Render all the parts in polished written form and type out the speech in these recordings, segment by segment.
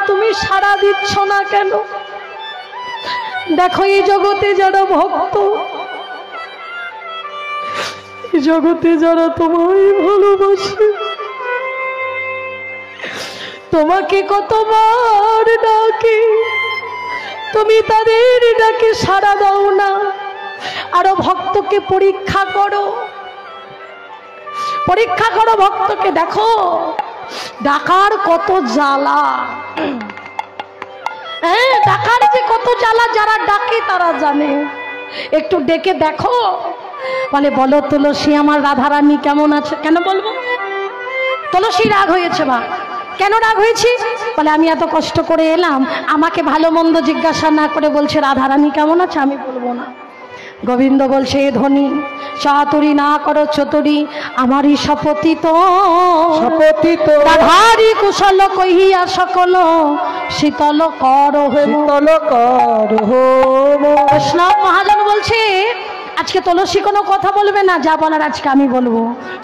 তুমি সাড়া দিচ্ছ না কেন? দেখো এই জগতে যারা ভক্ত, এই জগতে যারা তোমায় ভালোবাসে, তোমাকে কতবার ডাকে, তুমি তাদের ডাকে সাড়া দাও না। আরো ভক্তকে পরীক্ষা করো, পরীক্ষা করো ভক্তকে, দেখো ডাকার কত জ্বালা। হ্যাঁ, ডাকার যে কত জ্বালা যারা ডাকে তারা জানে। একটু ডেকে দেখো, বলে বলো তুলসী আমার রাধারানী কেমন আছে। কেন বলবো? তুলসী রাগ হয়েছে। বা কেন রাগ হয়েছি? বলে আমি এত কষ্ট করে এলাম, আমাকে ভালো মন্দ জিজ্ঞাসা না করে বলছে রাধারানী কেমন আছে, আমি বলবো না। গোবিন্দ বলছে এ ধ্বনি চাতুরি না করো চতুরি, আমারই শপথিত শপথিত রাধারি কুশল কহিয়া সকল শীতল কর শীতল কর। বৈষ্ণব মহাজন বলছে আজকে তুলসী কোনো কথা বলবে না, যা বলার আজকে আমি বলবো।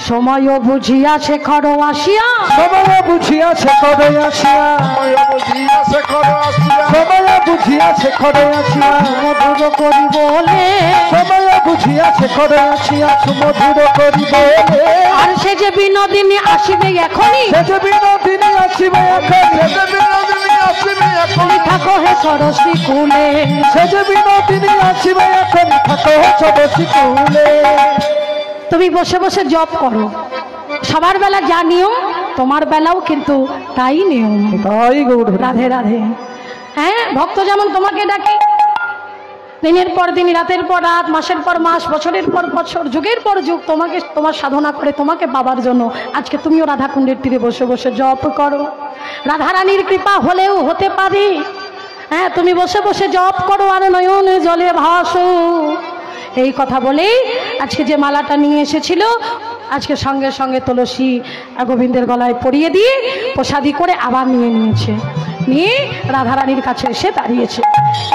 সময় বুঝিয়া শেখর আসিয়া, সময় বুঝিয়া শেখর আসিয়া, সময় বুঝিয়া শেখর আসিয়া, সময় বুঝিয়া শেখর আসিয়া সুমধুর করি বলে, সময় বুঝিয়া শেখর আসিয়া সুমধুর করি বলে। আর সে যে বিনোদিনী আসিবে এখনই, সে যে বিনোদিনী আসিবে এখনই, সে যে বিনোদিনী আসিবে এখনই, থাকো হে সরস্বতী কুলে, সে যে বিনোদিনী আসিবে এখনই, থাকো হে সরস্বতী কুলে। তুমি বসে বসে জপ করো, সবার বেলা যা নিয়ম তোমার বেলাও কিন্তু তাই নিয়ম। তাই গৌর রাধে রাধে। হ্যাঁ, ভক্ত যেমন তোমাকে ডাকে দিনের পর দিন, রাতের পর রাত, মাসের পর মাস, বছরের পর বছর, যুগের পর যুগ তোমাকে তোমার সাধনা করে তোমাকে পাবার জন্য আজকে তুমিও রাধাকুণ্ডের তীরে বসে বসে জপ করো। রাধারানীর কৃপা হলেও হতে পারে। হ্যাঁ, তুমি বসে বসে জপ করো আর নয়নে জলে ভাসো। এই কথা বলেই আজকে যে মালাটা নিয়ে এসেছিল আজকে সঙ্গে সঙ্গে তুলসী গোবিন্দের গলায় পরিয়ে দিয়ে প্রসাদী করে আবার নিয়েছে, নিয়ে রাধারানীর কাছে এসে দাঁড়িয়েছে।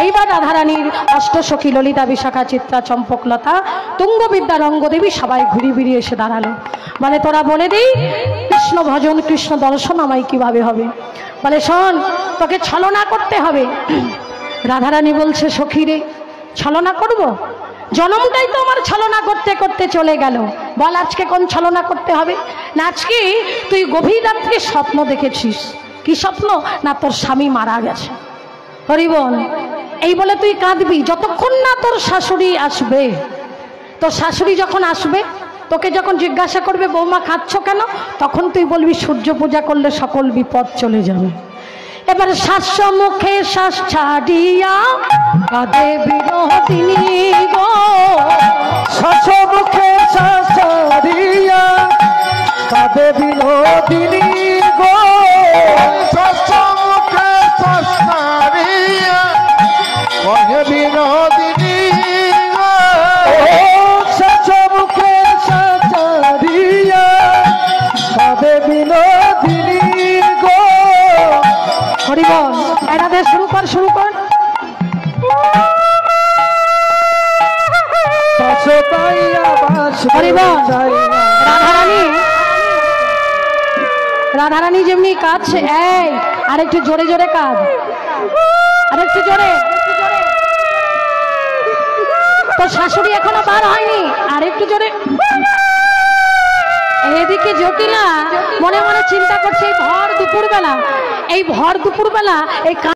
এইবার রাধারানীর অষ্টসখী ললিতা, বিশাখা, চিত্রা, চম্পকলতা, তুঙ্গবিদ্যা, রঙ্গদেবী সবাই ঘুরি ফিরিয়ে এসে দাঁড়ালো। বলে তোরা বলে দিই কৃষ্ণ ভজন কৃষ্ণ দর্শন আমায় কিভাবে হবে। বলে শোন, তোকে ছলনা করতে হবে। রাধারানী বলছে সখী রে, ছলনা করব? জনমটাই তো আমার ছলনা করতে করতে চলে গেল, বল আজকে কোন ছলনা করতে হবে? না, আজকে তুই গভীর রাত্রে স্বপ্ন দেখেছিস। কি স্বপ্ন? না তোর স্বামী মারা গেছে। হরি বল। এই বলে তুই কাঁদবি যতক্ষণ না তোর শাশুড়ি আসবে। তোর শাশুড়ি যখন আসবে, তোকে যখন জিজ্ঞাসা করবে বৌমা খাচ্ছ কেন, তখন তুই বলবি সূর্য পূজা করলে সকল বিপদ চলে যাবে। এবার শ্বাস মুখে শ্বাস ছাড়িয়া কাঁদে বিনোদিনী গো, শ্বাস মুখে শ্বাস ছাড়িয়া কাঁদে বিনোদিনী গো, শ্বাস মুখে শ্বাস ছাড়িয়া কাঁদে বিনোদিনী গো, শ্বাস মুখে শ্বাস ছাড়িয়া কাঁদে বিনোদিনী গো। হরিবল। এটাতে শুরু কর, শুরু কর। রাধারানী, রাধারানী যেমনি কাঁদছে, এই আরেকটু জোরে জোরে কাঁদ, আরেকটু জোরে। তোর শাশুড়ি এখনো বার হয়নি, আরেকটু জোরে। এদিকে জটিলা মনে মনে চিন্তা করছে এই ভর দুপুর বেলা, এই